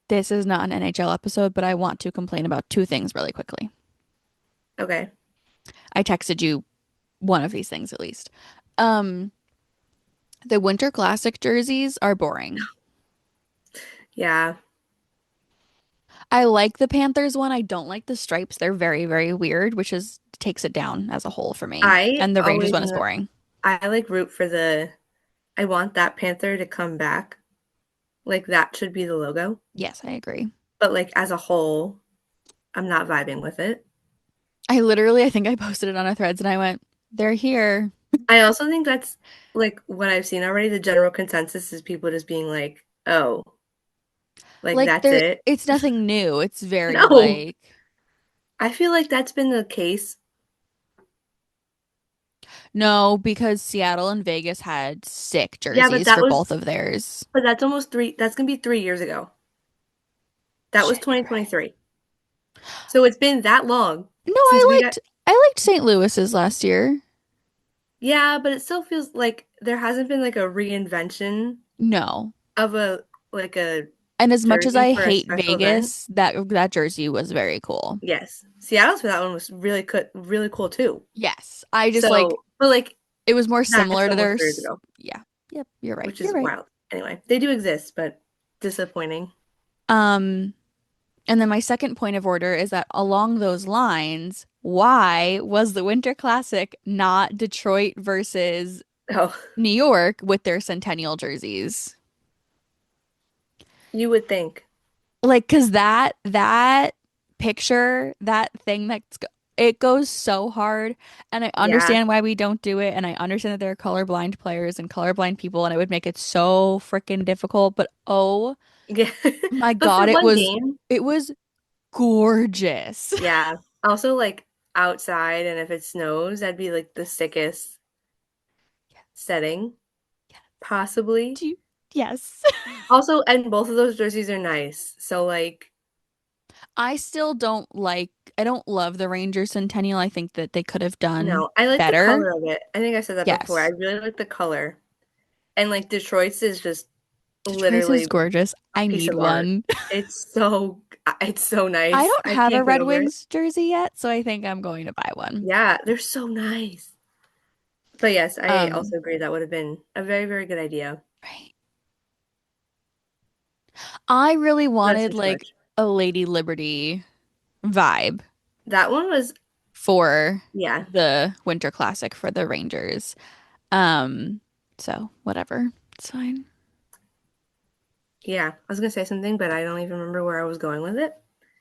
This is not an NHL episode, but I want to complain about two things really quickly. Okay. I texted you one of these things at least. Um, the Winter Classic jerseys are boring. Yeah. I like the Panthers one. I don't like the stripes. They're very, very weird, which is takes it down as a whole for me. I And the Rangers always one is boring. I like root for I want that Panther to come back. Like that should be the logo. Yes, I agree. But like as a whole, I'm not vibing with it. I think I posted it on our threads and I went, they're here. I also think that's like what I've seen already. The general consensus is people just being like, "Oh, like Like that's it." it's nothing new. It's very No. like I feel like that's been the case. no, because Seattle and Vegas had sick Yeah, jerseys for both of theirs. but that's almost that's gonna be 3 years ago. That was Shit, you're right. 2023. So it's been that long No, since we got, I liked St. Louis's last year. yeah, but it still feels like there hasn't been like a reinvention No. of a And as much as jersey I for a hate special event. Vegas, that jersey was very cool. Yes. Seattle's for that one was really cool too. Yes. I just like So, but like it was more that's similar to almost 3 years ago, yeah. Yep, you're right. which You're is right. wild. Anyway, they do exist, but disappointing. Um, and then my second point of order is that along those lines, why was the Winter Classic not Detroit versus Oh, New York with their centennial jerseys? you would think. Like, 'cause that picture, that thing it goes so hard, and I Yeah. understand why we don't do it, and I understand that there are colorblind players and colorblind people, and it would make it so freaking difficult, but oh Yeah. my But for God, one game, it was gorgeous. yeah. Also, like outside, and if it snows, that'd be like the sickest setting, possibly. Do you, yes. Also, and both of those jerseys are nice. So, like, I still I don't love the Rangers Centennial. I think that they could have done no, I like the better. color of it. I think I said that before. I Yes. really like the color. And like Detroit's is just Detroit's is literally gorgeous. a I piece need of art. one. It's so I nice. don't I have a can't get Red over it. Wings jersey yet, so I think I'm going to buy one. Yeah, they're so nice. But yes, I Um, also agree that would have been a very, very good idea. right. I really That's wanted just too like much. a Lady Liberty vibe That one was, for yeah, the Winter Classic for the Rangers. Um, so whatever. It's fine. yeah. I was gonna say something, but I don't even remember where I was going with it.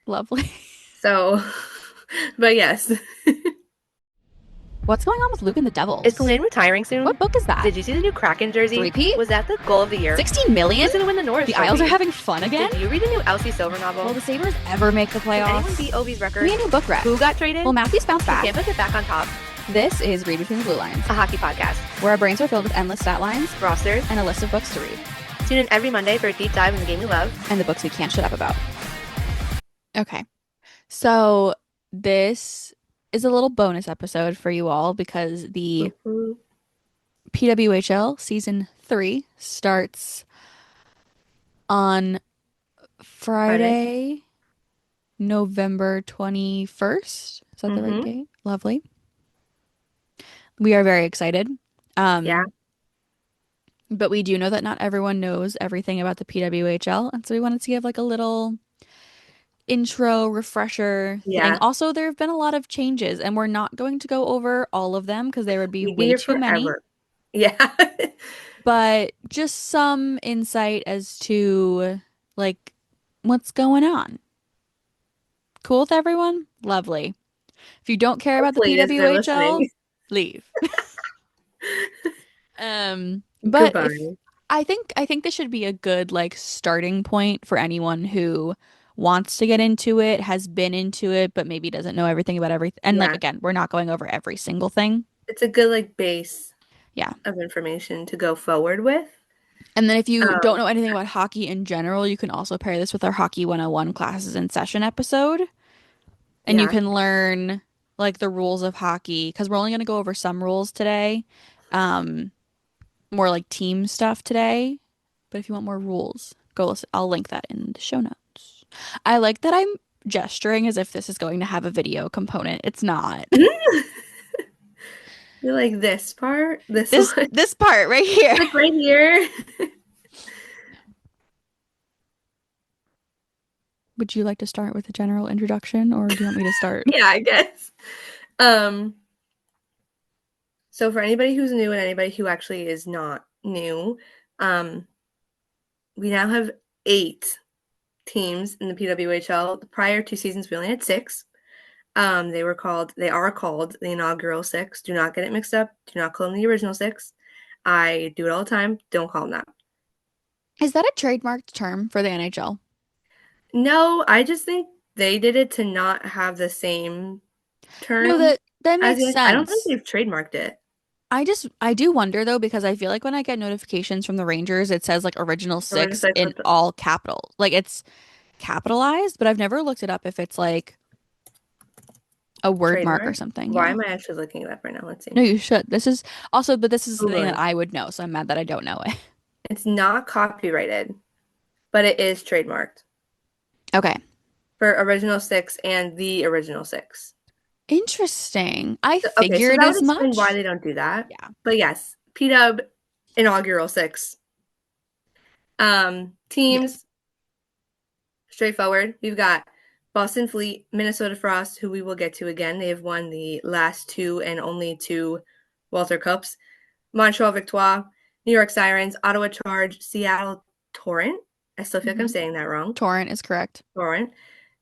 Lovely. So, but yes. What's going on with Luke and the Is Devils? Pauline retiring soon? What book is that? Did you see the new Kraken jersey? Three-peat? Was that the goal of the year? 16 million? Who's gonna win the Norris The Isles are Trophy? having fun again? Did you read the new Elsie Silver novel? Will the Sabres ever make the Can anyone playoffs? beat Ovi's record? Give me a new book rep. Who got traded? Will Matthews bounce Can back? Tampa get back on top? This is Read Between the Blue Lines, A hockey podcast. where our brains are filled with endless stat lines Rosters. and a list of books to read, Tune in every Monday for a deep dive in the game we love. and the books we can't shut up about. Okay, so this is a little bonus episode for you all because the Woo-hoo. PWHL season 3 starts on Friday. Friday, November 21st. Is that the right Mm-hmm. date? Lovely. We are very excited. Yeah. Um, but we do know that not everyone knows everything about the PWHL, and so we wanted to give like a little intro refresher thing. Yeah. Also, there have been a lot of changes, and we're not going to go over all of them because there would be We'd be way here too many, forever. Yeah. but just some insight as to like what's going on. Cool with everyone? Lovely. If you don't care about the Hopefully this they're PWHL, listening. leave. But if Goodbye. I think this should be a good like starting point for anyone who wants to get into it, has been into it, but maybe doesn't know everything about everything. And like Yeah. again, we're not going over every single thing. It's a good like base Yeah. of information to go forward with. And then if you don't Um, know anything about hockey in general, you can also pair this with our Hockey 101 classes in session episode, and you yeah. can learn like the rules of hockey because we're only going to go over some rules today. Um, more like team stuff today. But if you want more rules, go listen. I'll link that in the show notes. I like that I'm gesturing as if this is going to have a video component. It's not. You like this part? This This one? this part right here. Like right here? Would you like to start with a general introduction or do you want me to start? Yeah, I guess. Um, so for anybody who's new and anybody who actually is not new, um, we now have 8 teams in the PWHL. The prior 2 seasons, we only had 6. They are called the inaugural 6. Do not get it mixed up. Do not call them the original 6. I do it all the time. Don't call them that. Is that a trademarked term for the NHL? No, I just think they did it to not have the same No, term that as makes the. I don't think sense. they've trademarked it. I do wonder though because I feel like when I get notifications from the Rangers, it says like original Or we're just six like, in what the all capital. Like it's capitalized, but I've never looked it up if it's like a word mark or trademark? something. Why Yeah. am I actually looking it up right now? Let's see. No, you should. This is also, but this is the thing that Googling. I would know, so I'm mad that I don't know it. It's not copyrighted, but it is trademarked Okay. for original 6 and the original 6. Interesting. I Okay, so figured that would as explain why much. they don't do that. Yeah. But yes, P-Dub inaugural 6. Yes. Teams, straightforward. We've got Boston Fleet, Minnesota Frost, who we will get to again. They have won the last 2 and only 2 Walter Cups. Montreal Victoire, New York Sirens, Ottawa Charge, Seattle Torrent. I still feel like I'm Hmm. saying that wrong. Torrent is correct. Torrent.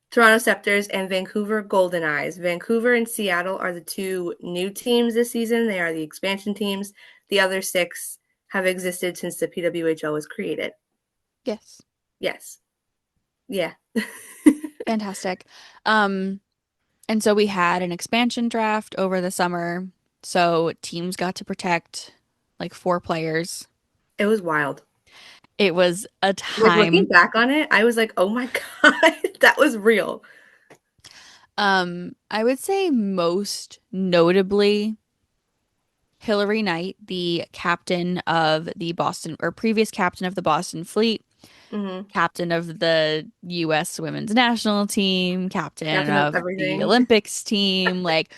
Toronto Scepters, and Vancouver Golden Eyes. Vancouver and Seattle are the 2 new teams this season. They are the expansion teams. The other 6 have existed since the PWHL was created. Yes. Yes. Yeah. Fantastic. Um, and so we had an expansion draft over the summer. So teams got to protect like 4 players. It was wild. It was a Like looking time. back on it, I was like, oh my God, that was real. I would say most notably Hillary Knight, the captain of the Boston or previous captain of the Boston Fleet, Hmm. captain of the US women's national team, captain Captain of of the everything. Olympics team, like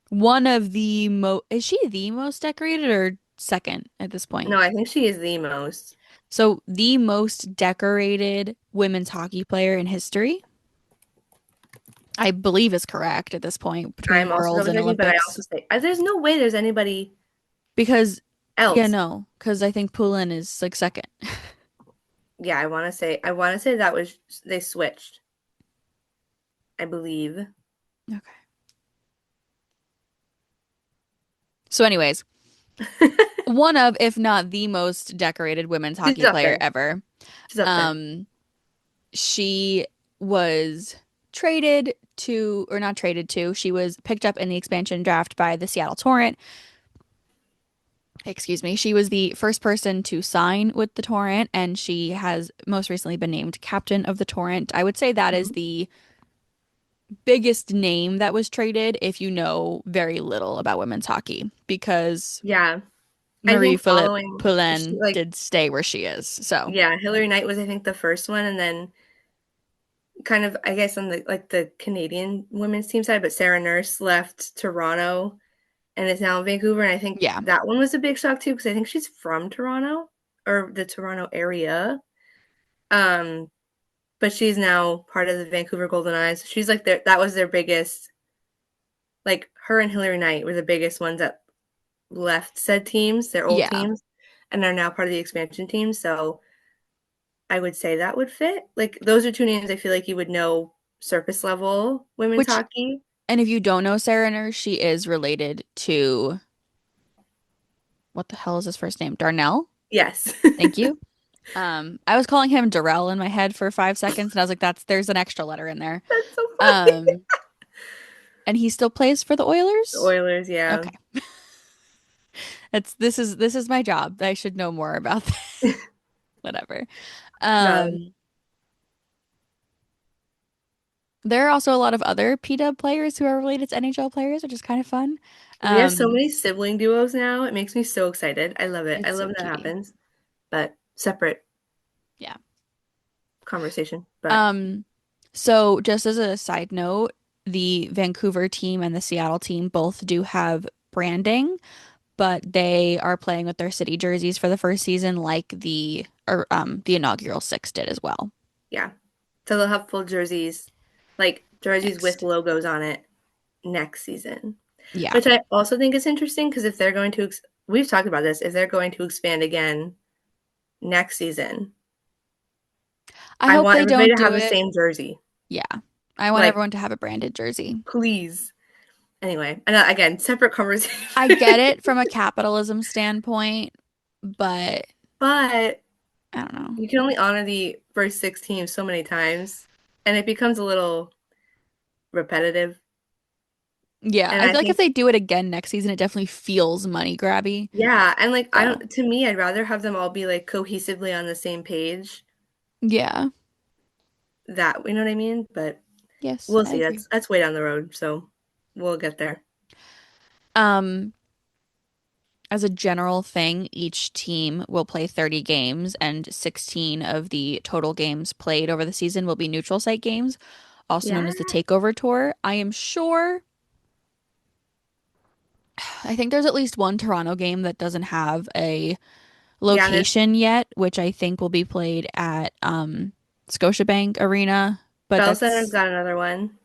one of the is she the most decorated or second at this point? No, I think she is the most. So the most decorated women's hockey player in history, I believe is correct at this point between I'm also Worlds double and checking, but I Olympics. also say there's no way there's anybody Because yeah, else. no, because I think Poulin is like second. Yeah, I want to say that was they switched, I believe. Okay. So anyways, one of, if not the most decorated women's She's hockey up player there. ever. She's up there. Um, she was traded to, or not traded to, she was picked up in the expansion draft by the Seattle Torrent. Excuse me. She was the first person to sign with the Torrent, and she has most recently been named captain of the Torrent. I would say that is Mhm. the biggest name that was traded if you know very little about women's hockey, because Yeah, I think Marie-Philippe following she, Poulin like did stay where she is. So, yeah, Hillary Knight was I think the first one, and then kind of I guess on the Canadian women's team side, but Sarah Nurse left Toronto and is now in Vancouver, and I think yeah. that one was a big shock too because I think she's from Toronto or the Toronto area. Um, but she's now part of the Vancouver Golden Eyes. She's like that was their biggest, like her and Hillary Knight were the biggest ones that left said teams, their old Yeah. teams, and are now part of the expansion team. So I would say that would fit. Like those are 2 names I feel like you would know surface level women's Which, hockey. and if you don't know Sarah Nurse, she is related to what the hell is his first name? Darnell? Yes. Thank you. I was calling him Darrell in my head for 5 seconds, and I was like, there's an extra letter in there. That's so funny. Um, and he still plays for the The Oilers? Oilers, yeah. Okay. This is my job. I should know more about that. Whatever. No. Um, there are also a lot of other PW players who are related to NHL players, which is kind of fun. We have so Um, many sibling duos now. It makes me so excited. I love it. I it's love so when that cutie. happens. But separate Yeah. conversation. But Um, so just as a side note, the Vancouver team and the Seattle team both do have branding, but they are playing with their city jerseys for the first season, like the inaugural six did as well. yeah. So they'll have full jerseys, like jerseys with Next. logos on it next season. Yeah. Which I also think is interesting because if they're going to, we've talked about this, if they're going to expand again next season, I I hope want they everybody don't to have do the it. same jersey. Yeah. I want Like, everyone to have a branded jersey. please. Anyway, and again, separate conversation. I get it from a capitalism standpoint, but But I don't know. you can only honor the first six teams so many times, and it becomes a little repetitive. Yeah, And I I feel like if think, they do it again next season, it definitely feels money grabby. yeah, and like I So, don't. To me, I'd rather have them all be like cohesively on the same page. yeah. That you know what I mean? But Yes, we'll I see. agree. That's way down the road, so we'll get there. Um, as a general thing, each team will play 30 games, and 16 of the total games played over the season will be neutral site games, also known Yeah, as the Takeover Tour. I am sure, I think there's at least one Toronto game that doesn't have a yeah. And there's location yet, which I think will be played at Scotiabank Arena. But Bell Center's that's got another one.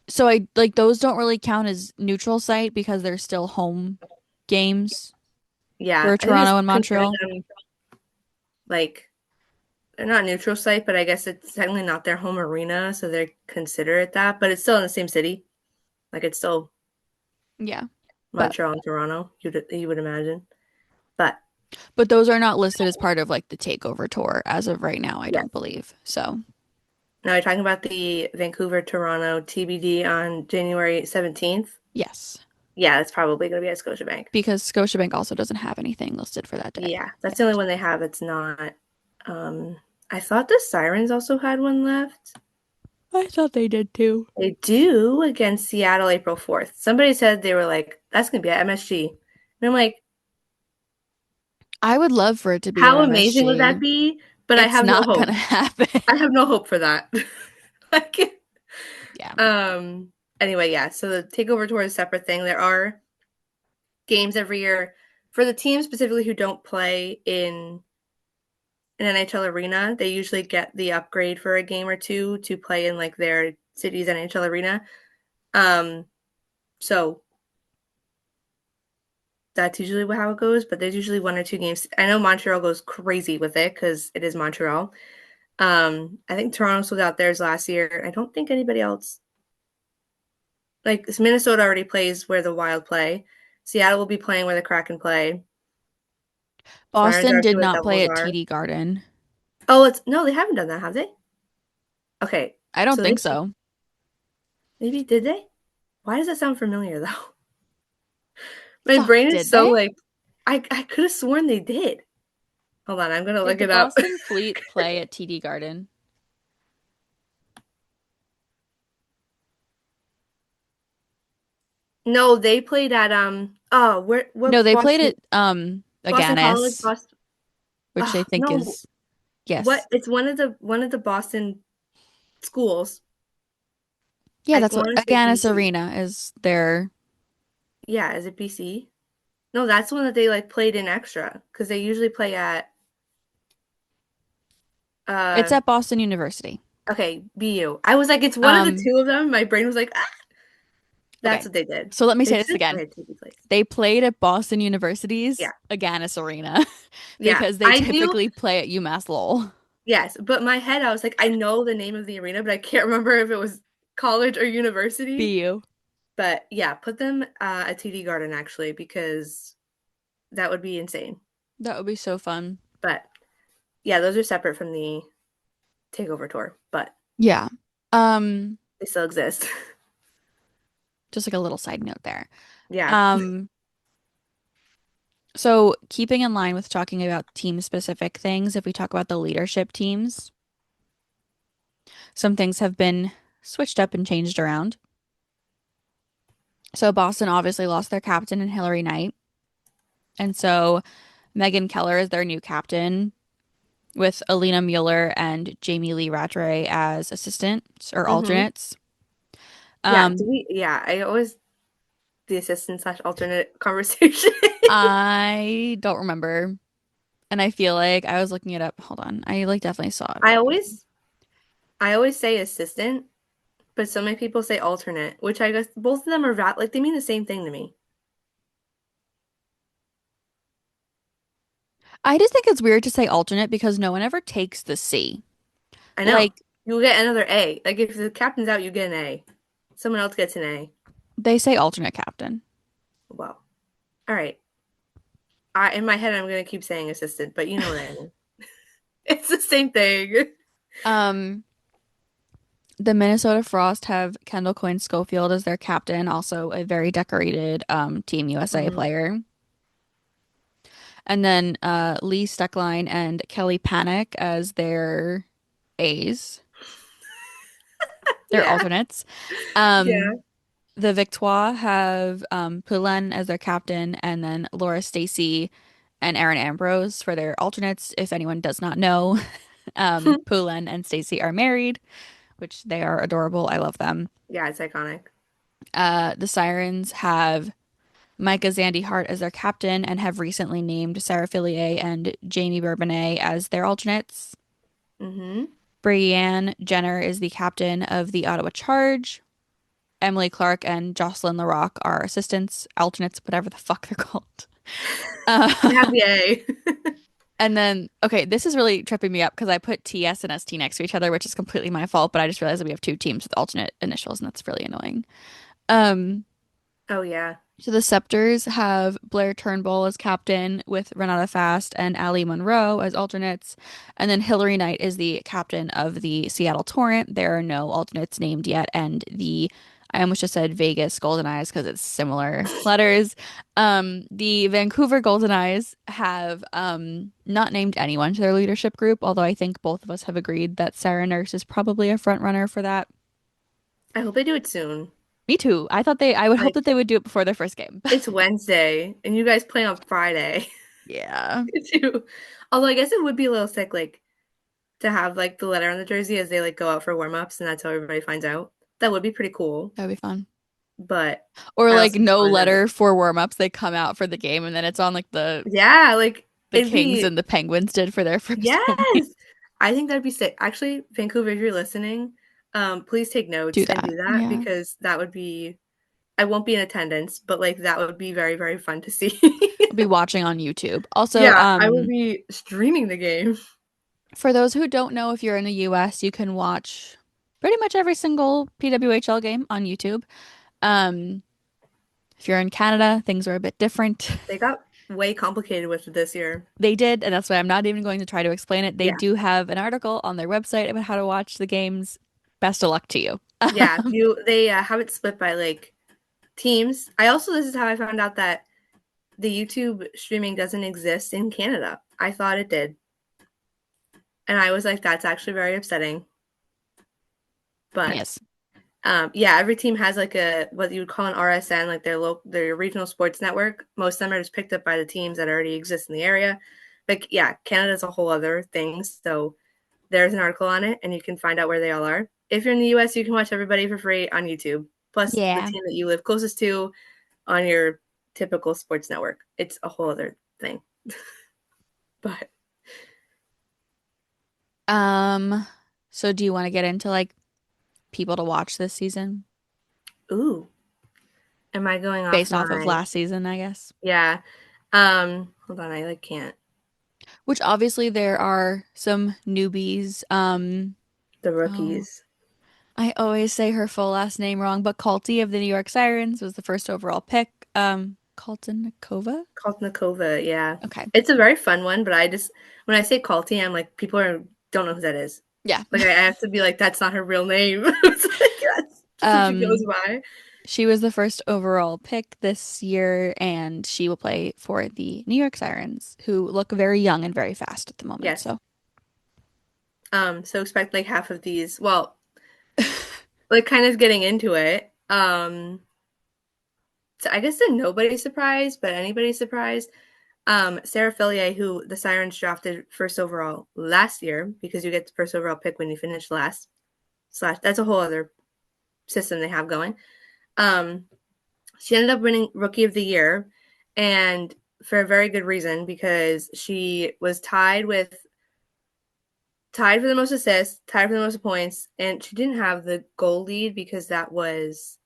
so I like those don't really count as neutral site because they're still home games Yeah, for I think Toronto just and consider Montreal. them like they're not neutral site, but I guess it's technically not their home arena, so they consider it that. But it's still in the same city. Like it's still Yeah. But Montreal and Toronto. You would imagine. But but those are not listed as part of like the takeover tour as of right now, I don't yes. believe. So, Now you're talking about the Vancouver Toronto TBD on January 17th. yes. Yeah, that's probably going to be at Scotiabank. Because Scotiabank also doesn't have anything listed for that day Yeah, that's the only yet. one they have that's not. Um, I thought the Sirens also had one left. I thought they did too. They do against Seattle April 4th. Somebody said they were like, that's going to be at MSG. And I'm like, I would love for it to be at how amazing would that MSG. be? But I It's have no not gonna hope. happen. I have no hope for that. Like, Yeah. um, anyway, yeah. So the takeover tour is a separate thing. There are games every year for the teams specifically who don't play in an NHL arena. They usually get the upgrade for a game or two to play in like their city's NHL arena. Um, so that's usually how it goes, but there's usually one or two games. I know Montreal goes crazy with it because it is Montreal. I think Toronto sold out theirs last year. I don't think anybody else like Minnesota already plays where the Wild play. Seattle will be playing where the Kraken play. Sirens Boston are did where the not play Devils at are. TD Garden. Oh, it's no, they haven't done that, have they? Okay, I don't so they think so. maybe did they? Why does that sound familiar though? My Fuck, brain is did so they? like I could have sworn they did. Hold on, I'm gonna Did look the it up. Boston Fleet play at TD Garden? No, they played at oh where No, what they played Boston at Boston College Aganis, Boston which I think no is what yes. it's one of the Boston schools. Yeah, I that's what want to say Aganis BC. Arena is their Yeah, is it BC? No, that's the one that they like played in extra because they usually play at it's uh at Boston University. okay, BU. I was like it's one of the Um, two of them. My brain was like, ah, that's okay. what they did. So let me They say this should again. play at TB place. They played at Boston University's Yeah. Aganis Arena Yeah. because they I knew typically play at UMass Lowell. yes, but my head I was like I know the name of the arena, but I can't remember if it was college or university. BU. But yeah, put them at TD Garden actually because that would be insane. That would be so fun. But yeah, those are separate from the takeover tour, but Yeah. Um, they still exist. just like a little side note there. Yeah. Um, so keeping in line with talking about team specific things, if we talk about the leadership teams, some things have been switched up and changed around. So Boston obviously lost their captain in Hillary Knight. And so Megan Keller is their new captain. with Alina Mueller and Jamie Lee Rattray as assistants or Mm-hmm. alternates. Yeah, Um, I always the assistant slash alternate conversation. I don't remember, and I feel like I was looking it up. Hold on, I like definitely saw it I written. always I always say assistant, but so many people say alternate, which I guess both of them are like they mean the same thing to me. I just think it's weird to say alternate because no one ever takes the C. I know. Like You'll get another A. Like if the captain's out, you get an A. Someone else gets an A. they say alternate captain. Well, all right. I in my head I'm gonna keep saying assistant, but you know what I mean. It's the same thing. Um, the Minnesota Frost have Kendall Coyne Schofield as their captain, also a very decorated Team USA Mhm. player. And then Lee Steckline and Kelly Panic as their A's, their Yeah. alternates. Yeah. Um, the Victoire have Poulin as their captain, and then Laura Stacy and Aaron Ambrose for their alternates. If anyone does not know, Poulin and Stacy are married, which they are adorable. I love them. Yeah, it's iconic. The Sirens have Micah Zandy Hart as their captain and have recently named Sarah Fillier and Jamie Bourbonnais as their alternates. Hmm. Brianne Jenner is the captain of the Ottawa Charge. Emily Clark and Jocelyn Larocque are assistants, alternates, whatever the fuck they're called. They have Uh, the A. and then, okay, this is really tripping me up because I put TS and ST next to each other, which is completely my fault, but I just realized that we have two teams with alternate initials, and that's really annoying. Um, Oh yeah. So the Scepters have Blair Turnbull as captain with Renata Fast and Ali Monroe as alternates. And then Hillary Knight is the captain of the Seattle Torrent. There are no alternates named yet. And I almost just said Vegas Golden Eyes because it's similar letters. The Vancouver Golden Eyes have not named anyone to their leadership group, although I think both of us have agreed that Sarah Nurse is probably a front runner for that. I hope they do it soon. Me too. I would hope Like that they would do it before their first game. it's Wednesday and you guys play on Friday. Yeah. Too. Although I guess it would be a little sick, like to have like the letter on the jersey as they like go out for warm-ups and that's how everybody finds out. That would be pretty cool. That would be fun. But Or I like also don't no want them to. letter for warm-ups. They come out for the game and then it's on like Yeah, like the it'd Kings be and the Penguins did for their first home game. yes. I think that'd be sick. Actually, Vancouver, if you're listening, please take Do notes and that. do that Yeah. because that would be I won't be in attendance, but like that would be very, very fun to see. I'll be watching on YouTube. Also, Yeah, I will be streaming the game. for those who don't know, if you're in the US, you can watch pretty much every single PWHL game on YouTube. Um, if you're in Canada, things are a bit different. They got way complicated with it this year. They did, and that's why I'm not even going to try to explain it. They Yeah. do have an article on their website about how to watch the games. Best of luck to you. Yeah, you they have it split by like teams. I also this is how I found out that the YouTube streaming doesn't exist in Canada. I thought it did. And I was like that's actually very upsetting. But Yes. yeah, every team has like a what you would call an RSN, like their regional sports network. Most of them are just picked up by the teams that already exist in the area. But yeah, Canada's a whole other thing. So there's an article on it, and you can find out where they all are. If you're in the US, you can watch everybody for free on YouTube, plus the Yeah. team that you live closest to on your typical sports network. It's a whole other thing. But Um, so do you want to get into like people to watch this season ooh, am I going off based off of my last season, I guess? yeah? Hold on, I like can't. Which obviously there are some newbies. The Oh, rookies. I always say her full last name wrong, but Colty of the New York Sirens was the first overall pick. Koltnikova? Kaltnikova, yeah. Okay. It's a very fun one, but I just when I say Kalti, I'm like people are don't know who that is. Yeah. Like I have to be like that's not her real name. It's like that's just what she goes Um, by. she was the first overall pick this year, and she will play for the New York Sirens, who look very young and very fast at the moment. Yes. So, So expect like half of these. Well, like kind of getting into it. So I guess a nobody's surprised, but anybody's surprised. Sarah Fillier, who the Sirens drafted first overall last year, because you get the first overall pick when you finish last. Slash, that's a whole other system they have going. Um, she ended up winning Rookie of the Year, and for a very good reason, because she was tied for the most assists, tied for the most points, and she didn't have the goal lead because that was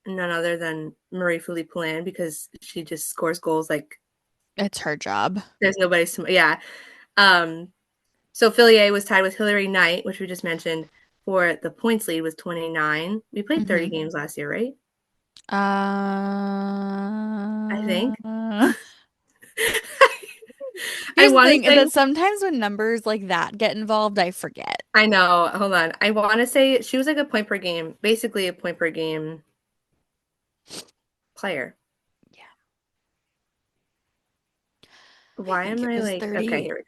none other than Marie-Philippe Poulin, because she just scores goals like It's her job. there's nobody. Yeah. Um, so Fillier was tied with Hillary Knight, which we just mentioned, for the points lead with 29. We played 30 Hmm. games last year, right? I think. Uh, I Here's the want to thing is say, that sometimes when numbers like that get involved, I forget. I know. Hold on. I want to say she was like a point per game, basically a point per game player. Yeah, I Why think am it I was like, okay, 30. here we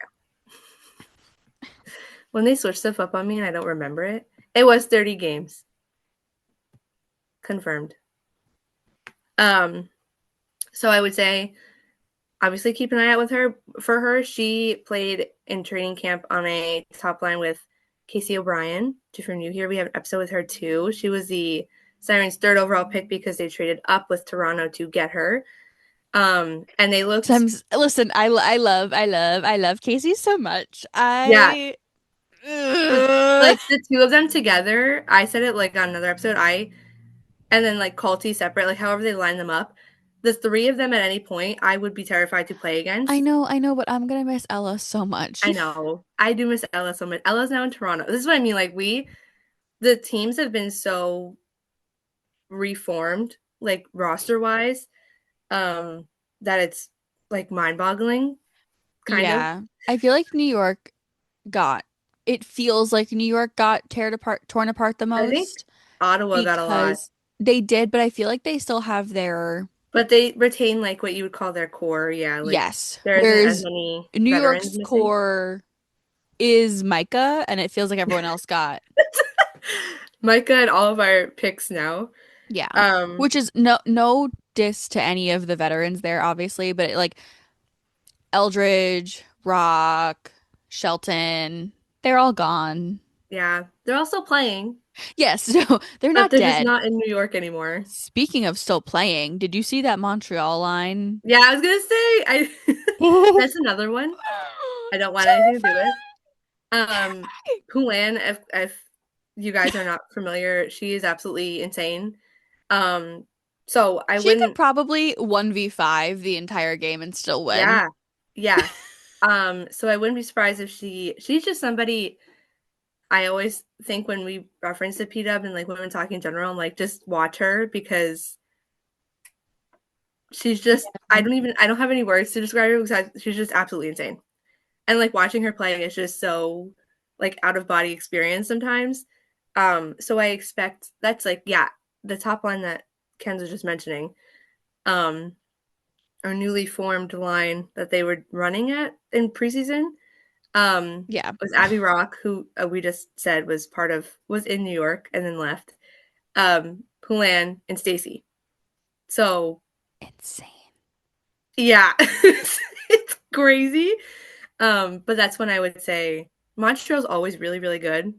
go. When they switch stuff up on me and I don't remember it, it was 30 games. Confirmed. Um, so I would say obviously keep an eye out with her for her. She played in training camp on a top line with Casey O'Brien. If you're new here, we have an episode with her too. She was the Sirens' third overall pick because they traded up with Toronto to get her. And they looked, Listen, I love Casey so much. yeah, I the, Ugh. like the two of them together. I said it like on another episode. And then like Colty separate, like however they line them up. The three of them at any point, I would be terrified to play against. I know, but I'm gonna miss Ella so much. I know. I do miss Ella so much. Ella's now in Toronto. This is what I mean. Like the teams have been so reformed, like roster wise, um, that it's like mind boggling, kind of. Yeah. I feel like New York got it feels like New York got torn apart the I think most Ottawa got a lot, because they did, but I feel like they still have their but they retain like what you would call their core. Yeah, like yes. there isn't as Whereas many New veterans York's missing. core is Micah, and it feels like everyone else got Micah and all of our picks now. yeah. Um, Which is no diss to any of the veterans there, obviously, but like Eldridge, Rock, Shelton, they're all gone. yeah, they're also playing, Yes, no, they're but not they're just dead. not in New York anymore. Speaking of still playing, did you see that Montreal line? Yeah, I was gonna say I that's another one I don't want anything to do with. Poulin, if you guys are not familiar, she is absolutely insane. Um, so I She could wouldn't, probably 1v5 the entire game and still win. yeah, yeah. So I wouldn't be surprised if she's just somebody I always think when we reference the PW and like women talking in general, I'm like, just watch her because she's just I don't have any words to describe her because she's just absolutely insane. And like watching her play is just so like out of body experience sometimes. So I expect that's like yeah, the top line that Ken's was just mentioning, um, our newly formed line that they were running at in preseason, Yeah, was Abby Rock, who we just said was in New York and then left. Poulin and Stacy. So insane. yeah, it's crazy. But that's when I would say Montreal's always really, really good.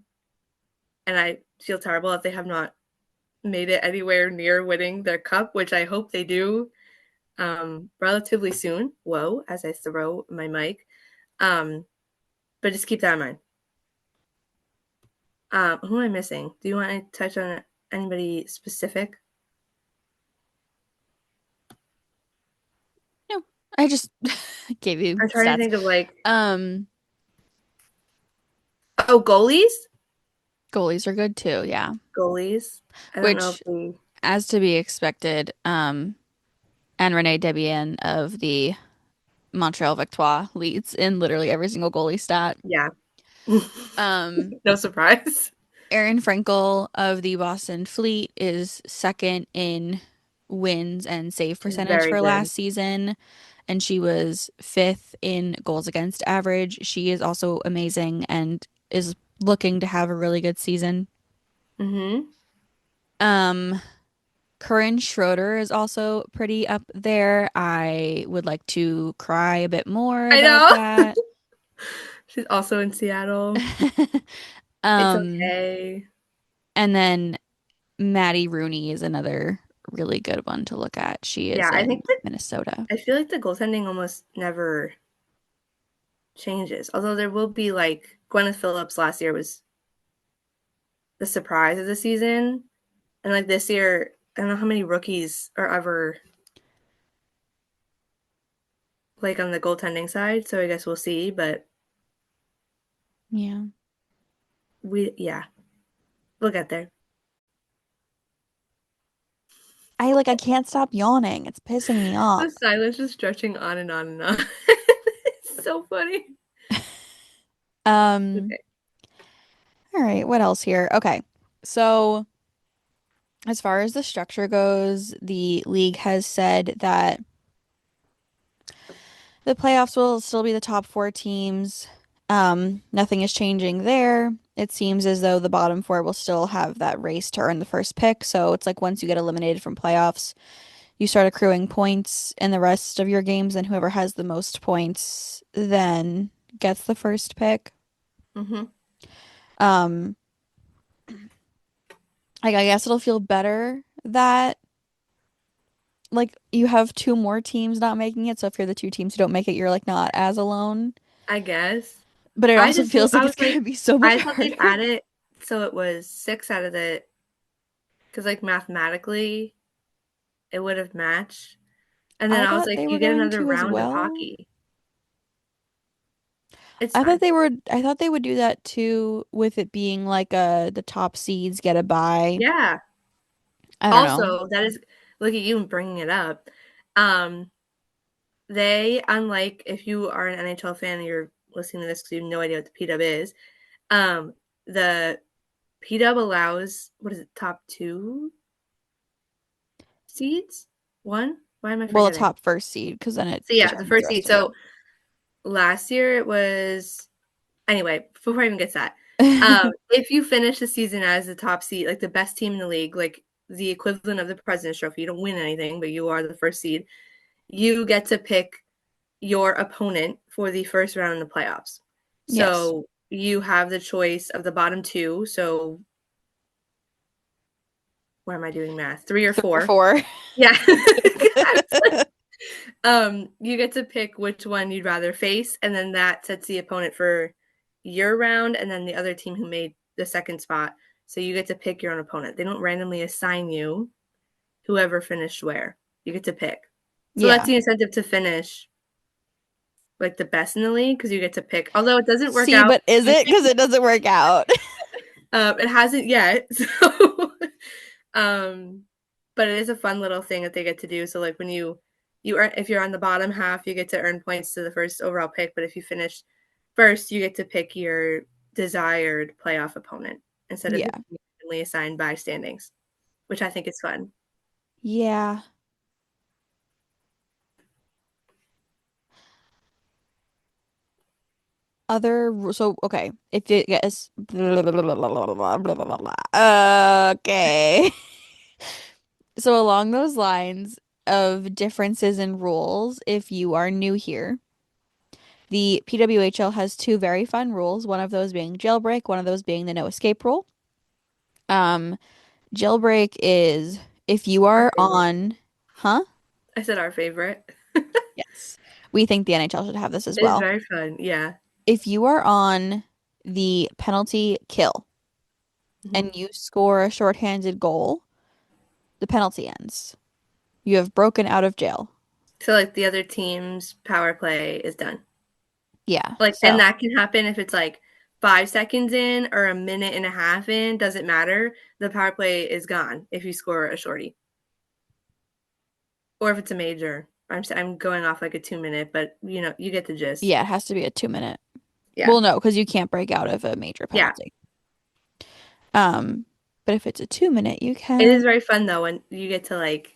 And I feel terrible if they have not made it anywhere near winning their cup, which I hope they do relatively soon. Whoa, as I throw my mic. Um, but just keep that in mind. Who am I missing? Do you want to touch on anybody specific? No, I just gave you I'm trying to stats. think of like, Um, oh, goalies? Goalies are good too, yeah. Goalies. I don't know if Which, we, as to be expected, and Renee Debian of the Montreal Victoire leads in literally every single goalie stat. yeah. Um, No surprise. Erin Frankel of the Boston Fleet is second in wins and save She's percentage very for good. last season, and she was fifth in goals against average. She is also amazing and is looking to have a really good season. Mm-hmm. Um, Corinne Schroeder is also pretty up there. I would like to cry a bit more I about know. that. She's also in Seattle. It's Um, okay. and then Maddie Rooney is another really good one to look at. She Yeah, is I in think that Minnesota. I feel like the goaltending almost never changes. Although there will be like Gwyneth Phillips last year was the surprise of the season. And like this year, I don't know how many rookies are ever like on the goaltending side, so I guess we'll see. But Yeah. yeah, we'll get there. I can't stop yawning. It's pissing me off. The silence is stretching on and on and on. It's so funny. Um, Okay. all right, what else here? Okay. So as far as the structure goes, the league has said that the playoffs will still be the top four teams. Nothing is changing there. It seems as though the bottom four will still have that race to earn the first pick. So it's like once you get eliminated from playoffs, you start accruing points in the rest of your games, and whoever has the most points then gets the first pick. Mm-hmm. Um, I guess it'll feel better that like you have two more teams not making it. So if you're the two teams who don't make it, you're like not as alone. I guess. But it I also just knew feels like I it's was gonna like be so much I thought they'd harder. add it so it was six out of the because like mathematically it would have matched. And then I I was thought like, they were you get going another to as round of well. hockey. It's fine. I thought they would do that too with it being like the top seeds get a bye. Yeah. I don't know. Also, that is look at you bringing it up. Um, they unlike if you are an NHL fan and you're listening to this because you have no idea what the PW is. The PW allows what is it, top two seeds? One? Why am I Well, the forgetting? top first seed because then it So yeah, the determines the first rest seed. of So last year it was anyway, before I even get to that, it. if you finish the season as the top seed, like the best team in the league, like the equivalent of the President's Trophy, you don't win anything, but you are the first seed, you get to pick your opponent for the first round in the playoffs. Yes. So you have the choice of the bottom two. So why am I doing math? Three or Three or four. four. Yeah. You get to pick which one you'd rather face, and then that sets the opponent for your round, and then the other team who made the second spot. So you get to pick your own opponent. They don't randomly assign you whoever finished where. You get to pick. So that's Yeah. the incentive to finish like the best in the league because you get to pick. Although it doesn't work See, out, but is it? Because it doesn't work out. it hasn't yet. So, um, but it is a fun little thing that they get to do. So like when you earn if you're on the bottom half, you get to earn points to the first overall pick. But if you finish first, you get to pick your desired playoff opponent instead of who Yeah. you randomly assigned by standings, which I think is fun. Yeah. So okay, if it gets okay. So along those lines of differences in rules, if you are new here, the PWHL has two very fun rules, one of those being jailbreak, one of those being the no escape rule. Um, Jailbreak is if you Our are favorite. on, huh? I said our favorite. Yes. We think the NHL should have this as It is well. very fun. Yeah. If you are on the penalty kill Mhm. and you score a shorthanded goal, the penalty ends. You have broken out of jail. So like the other team's power play is done. Yeah. Like, and So, that can happen if it's like 5 seconds in or a minute and a half in, doesn't matter. The power play is gone if you score a shorty or if it's a major. I'm going off like a 2 minute, but you get the gist. yeah, it has to be a 2 minute. Yeah. Well, no, because you can't break out of a major Yeah. penalty. Um, but if it's a 2 minute, you It is can. very fun though when you get to like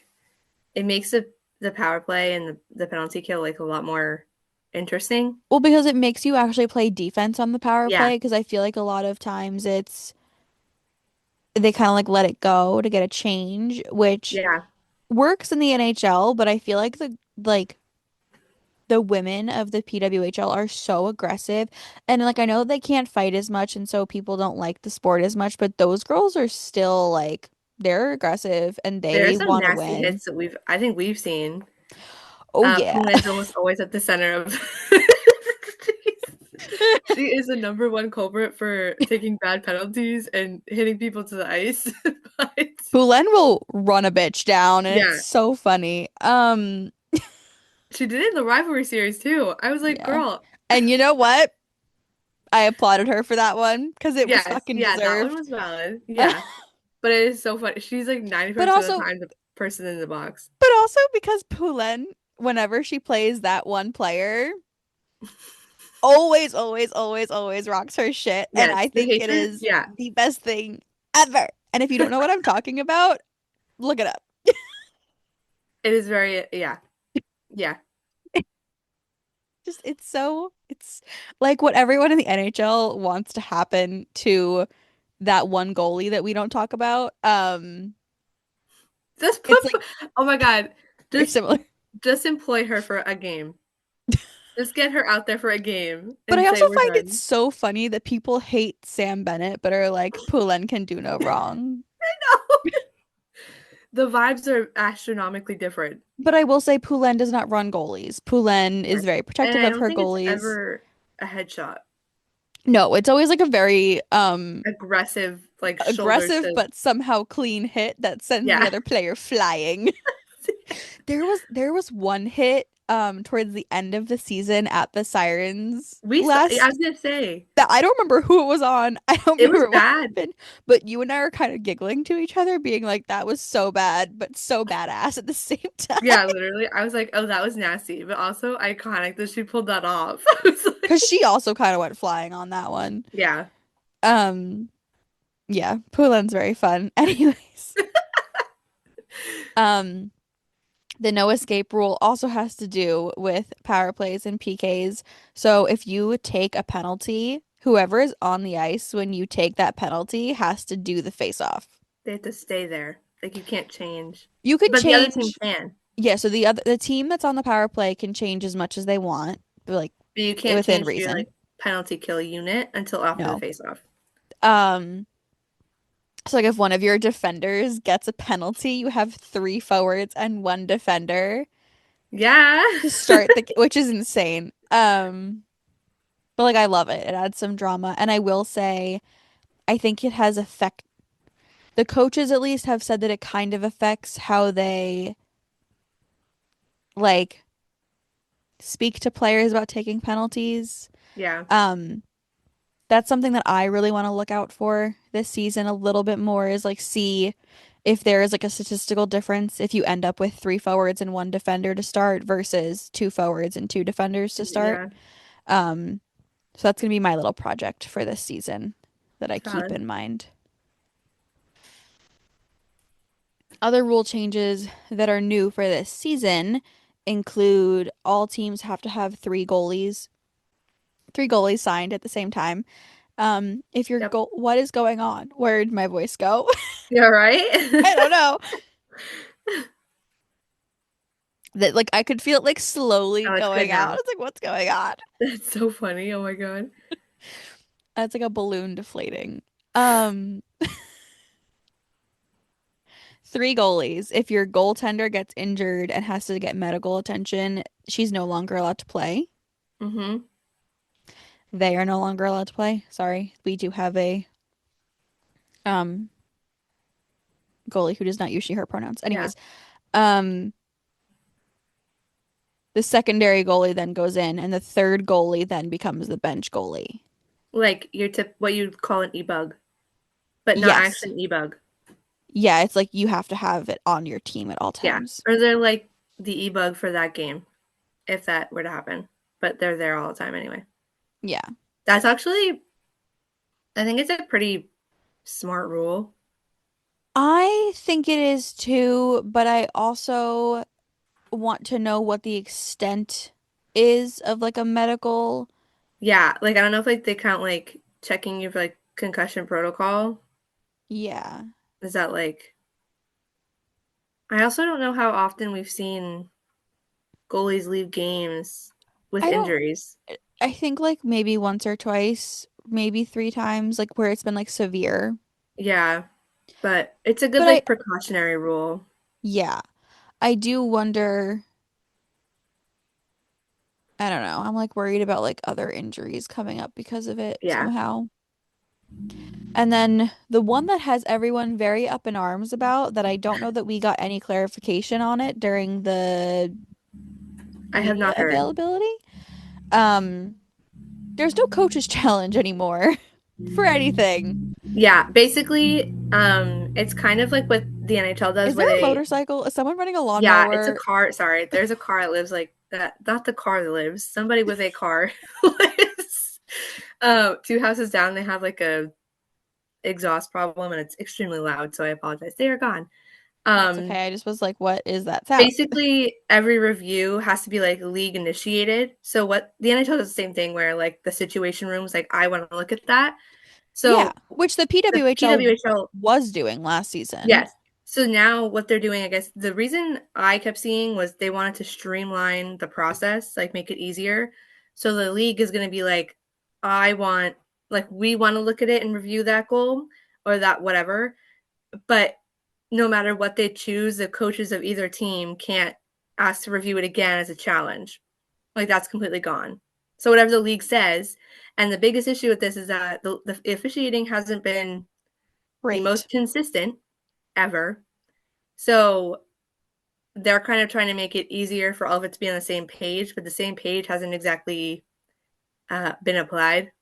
it makes the power play and the penalty kill like a lot more interesting. Well, because it makes you actually play defense on the power Yeah. play, because I feel like a lot of times it's they kind of like let it go to get a change, which Yeah, works in the NHL, but I feel like the women of the PWHL are so aggressive. And like I know they can't fight as much and so people don't like the sport as much, but those girls are still like they're aggressive and there are they some want to nasty win. hits that I think we've seen. Oh yeah. Pulin's almost always at the center of. She is the number one culprit for taking bad penalties and hitting people to the ice. But Bulen will run a bitch down and it's yeah, so funny. she did it in the rivalry series too. I was like, Yeah. girl, And you know what? I applauded her for that one because it was yes, fucking yeah, that one deserved. was valid. Yeah, but it is so funny. She's like But 90% of the also time the person in the box. but also because Pulen, whenever she plays that one player, always, always, always, always rocks her shit. And Yes, I the think it hatred, is yeah, the best thing ever. And if you don't know what I'm talking about, look it up. it is very, yeah, yeah, Just it's like what everyone in the NHL wants to happen to that one goalie that we don't talk about. just It's like oh my God, very just, similar. just employ her for a game. Just get her out there for a game But and I say also we're find it done. so funny that people hate Sam Bennett, but are like, Pulen can do no wrong. The vibes are astronomically different. But I will say Pulen does not run goalies. Pulen Yeah. is very And protective I of don't her think it's goalies. ever a headshot. No, it's always like a very Aggressive, like shoulders aggressive to, but somehow clean hit that sends the yeah. other player flying. There was one hit towards the end of the season at the Sirens I last was gonna say, that I don't remember who it was on. I don't it was remember what bad. happened, but you and I are kind of giggling to each other, being like, that was so bad, but so badass at the same time. Yeah, literally. I was like, oh, that was nasty, but also iconic that she pulled that off. I was Because like, she also kind of went flying on that one. yeah, Um, yeah, Pulen's very fun. Anyways, um, the no escape rule also has to do with power plays and PKs. So if you take a penalty, whoever is on the ice when you take that penalty has to do the face off. they have to stay there. Like you can't change, You can but the other team change, can. yeah, so the team that's on the power play can change as much as they want, like But you can't within change your reason. like penalty kill unit until after the No. face off. Um, so like if one of your defenders gets a penalty, you have three forwards and one defender Yeah. to start which is insane. But like I love it. It adds some drama. And I will say, I think it has effect the coaches at least have said that it kind of affects how they like speak to players about taking penalties. Yeah. Um, that's something that I really want to look out for this season a little bit more is like see if there is like a statistical difference if you end up with three forwards and one defender to start versus two forwards and two defenders to start. Yeah. Um, so that's gonna be my little project for this season that I keep Valid. in mind. Other rule changes that are new for this season include all teams have to have three goalies signed at the same time. If your Yep. goal, what is going on? Where did my voice go? Yeah, right? I don't know. That like I could feel it like slowly Oh, it's good going out. now. It's like, what's going on? That's so funny. Oh my God. It's like a balloon deflating. Um, three goalies. If your goaltender gets injured and has to get medical attention, she's no longer allowed to play. Mm-hmm. They are no longer allowed to play. Sorry. We do have a um goalie who does not use she her pronouns. Yeah. Anyways, um the secondary goalie then goes in and the third goalie then becomes the bench goalie. Like your tip, what you'd call an e-bug, but not Yes. actually an e-bug. Yeah, it's like you have to have it on your team at all Yeah. times. Or they're like the e-bug for that game, if that were to happen. But they're there all the time anyway. Yeah. That's actually, I think it's a pretty smart rule. I think it is too, but I also want to know what the extent is of like a medical. Yeah. Like I don't know if like they count like checking you for like concussion protocol. Yeah. Is that like I also don't know how often we've seen goalies leave games with I don't injuries. I think like maybe once or twice, maybe three times, like where it's been like severe. Yeah, but it's a good But like precautionary rule. yeah, I do wonder, I don't know. I'm like worried about like other injuries coming up because of it Yeah. somehow. And then the one that has everyone very up in arms about that I don't know that we got any clarification on it during the I have media not heard. availability. Um, there's no coaches challenge anymore for anything. Yeah, basically, it's kind of like what the NHL does Is where there a they motorcycle? Is someone running a yeah, it's a lawnmower? car. Sorry, there's a car that lives like that. Not the car that lives. Somebody with a car lives. Two houses down, they have like a exhaust problem and it's extremely loud. So I apologize. They are gone. That's Um, okay. I just was like, what is that sound? Basically, every review has to be like league initiated. So what the NHL does the same thing where like the situation room's like, I want to look at that. Yeah, So which the the PWHL PWHL was doing last season. yes. So now what they're doing, I guess the reason I kept seeing was they wanted to streamline the process, like make it easier. So the league is going to be like, I want, like, we want to look at it and review that goal or that whatever. But no matter what they choose, the coaches of either team can't ask to review it again as a challenge. Like, that's completely gone. So whatever the league says. And the biggest issue with this is that the officiating hasn't been the Great. most consistent ever. So they're kind of trying to make it easier for all of it to be on the same page, but the same page hasn't exactly been applied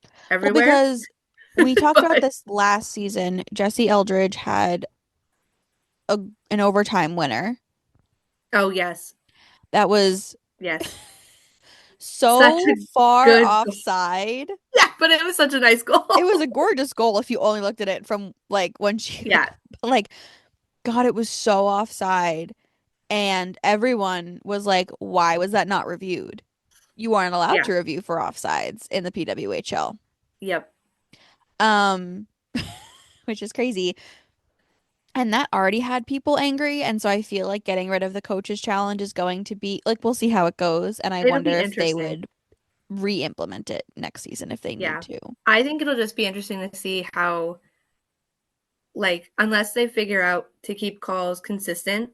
Well, everywhere. because we talked about But this last season, Jesse Eldridge had a, an overtime winner oh yes, that was yes, such so a far good goal. offside. Yeah, but it was such a nice It was goal. a gorgeous goal if you only looked at it from like when she Yeah, like God, it was so offside. And everyone was like, why was that not reviewed? You aren't allowed yeah, to review for offsides in the PWHL. yep. Um, which is crazy. And that already had people angry. And so I feel like getting rid of the coaches challenge is going to be like, we'll see how it goes. And I It'll wonder be if they interesting. would re-implement it next season if they need Yeah, to. I think it'll just be interesting to see how, like, unless they figure out to keep calls consistent,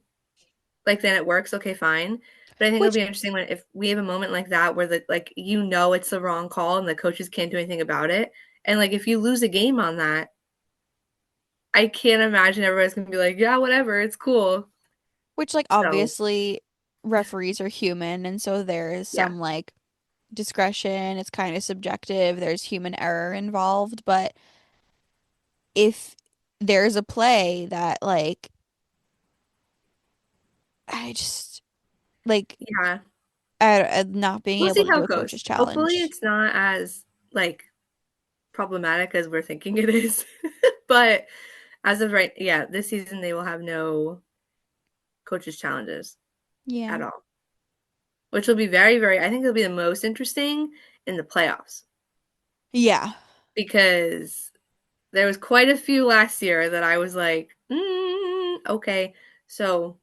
like then it works. Okay, fine. But I think it'll Which be interesting when if we have a moment like that where the like you know it's the wrong call and the coaches can't do anything about it. And like if you lose a game on that, I can't imagine everybody's gonna be like, yeah, whatever, it's cool. which like So obviously referees are human and so there is yeah, some like discretion. It's kind of subjective. There's human error involved, but if there's a play that like I just like yeah. not being We'll able see to how do it a coach's goes. Hopefully challenge. it's not as like problematic as we're thinking it is. But as of right, yeah, this season they will have no coaches challenges Yeah. at all. Which will be very, very I think it'll be the most interesting in the playoffs. Yeah. Because there was quite a few last year that I was like, okay. So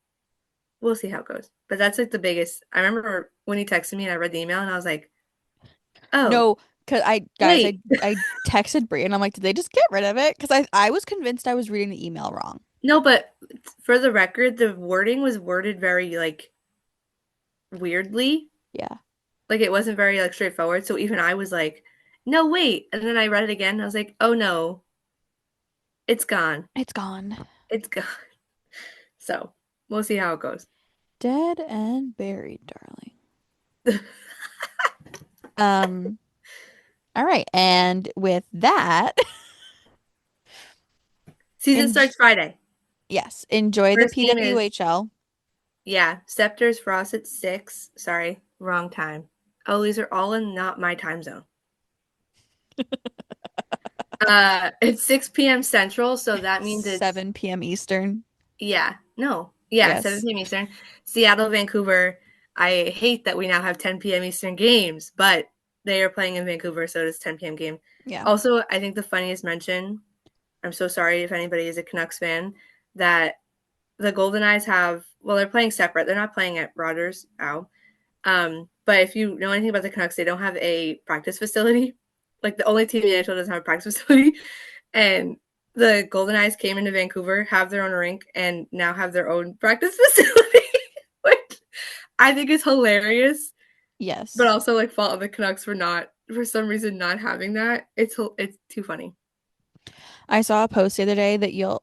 we'll see how it goes. But that's like the biggest. I remember when he texted me and I read the email and I was like, oh, No, cause I guys, wait. I texted Brie and I'm like, did they just get rid of it? Because I was convinced I was reading the email wrong. No, but for the record, the wording was worded very like weirdly. Yeah. Like it wasn't very like straightforward. So even I was like, no, wait. And then I read it again and I was like, oh no, it's gone. It's gone. It's gone. So we'll see how it goes. Dead and buried, darling. Um, all right. And with that, Season and starts Friday. yes, enjoy the First game is PWHL. yeah, Scepters for us at 6. Sorry, wrong time. Oh, these are all in not my time zone. It's 6 p.m. Central, so that means it's 7 p.m. Eastern. yeah, no. Yeah, Yes. 7 p.m. Eastern. Seattle, Vancouver. I hate that we now have 10 p.m. Eastern games, but they are playing in Vancouver, so it's 10 p.m. game. Yeah. Also, I think the funniest mention I'm so sorry if anybody is a Canucks fan, that the Golden Eyes have, well, they're playing separate. They're not playing at Rogers. Ow. But if you know anything about the Canucks, they don't have a practice facility. Like the only team in the NHL doesn't have a practice facility. And the Golden Eyes came into Vancouver, have their own rink, and now have their own practice facility, which I think is hilarious. But Yes. also like fault of the Canucks for not, for some reason, not having that. It's too funny. I saw a post the other day that you'll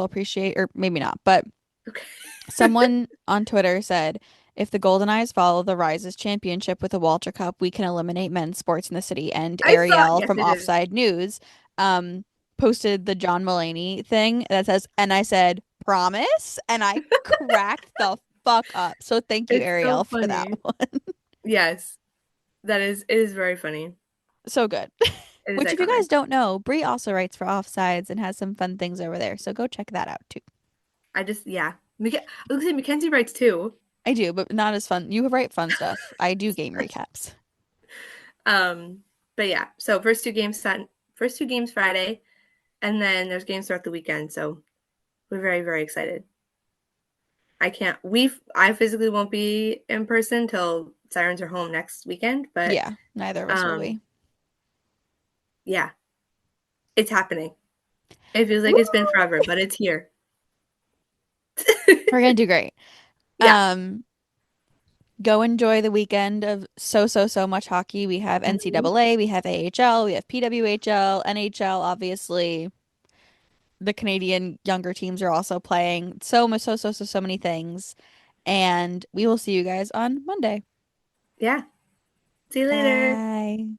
appreciate, or maybe not, but Okay. someone on Twitter said, if the Golden Eyes follow the Rises championship with the Walter Cup, we can eliminate men's sports in the city. And I saw. Ariel Yes, from it is. Offside News um posted the John Mulaney thing that says, and I said, promise? And I cracked the fuck up. So thank you, It's so Ariel, for that funny. one. Yes, that is. It is very funny. So good. It is Which, if you iconic. guys don't know, Bree also writes for Offsides and has some fun things over there. So go check that out too. I just yeah. I was gonna say Mackenzie writes too. I do, but not as fun. You write fun stuff. I do game recaps. Um, but yeah. So first two games Friday, and then there's games throughout the weekend. So we're very excited. I can't. I physically won't be in person till Sirens are home next weekend. But Yeah, neither of us will um, be. yeah, it's happening. It feels like Woo! it's been forever, but it's here. We're gonna do great. Yes. Um, Go enjoy the weekend of so much hockey. We have Mhm. NCAA, we have AHL, we have PWHL, NHL, obviously. The Canadian younger teams are also playing so many things. And we will see you guys on Monday. Yeah. See you later. Bye.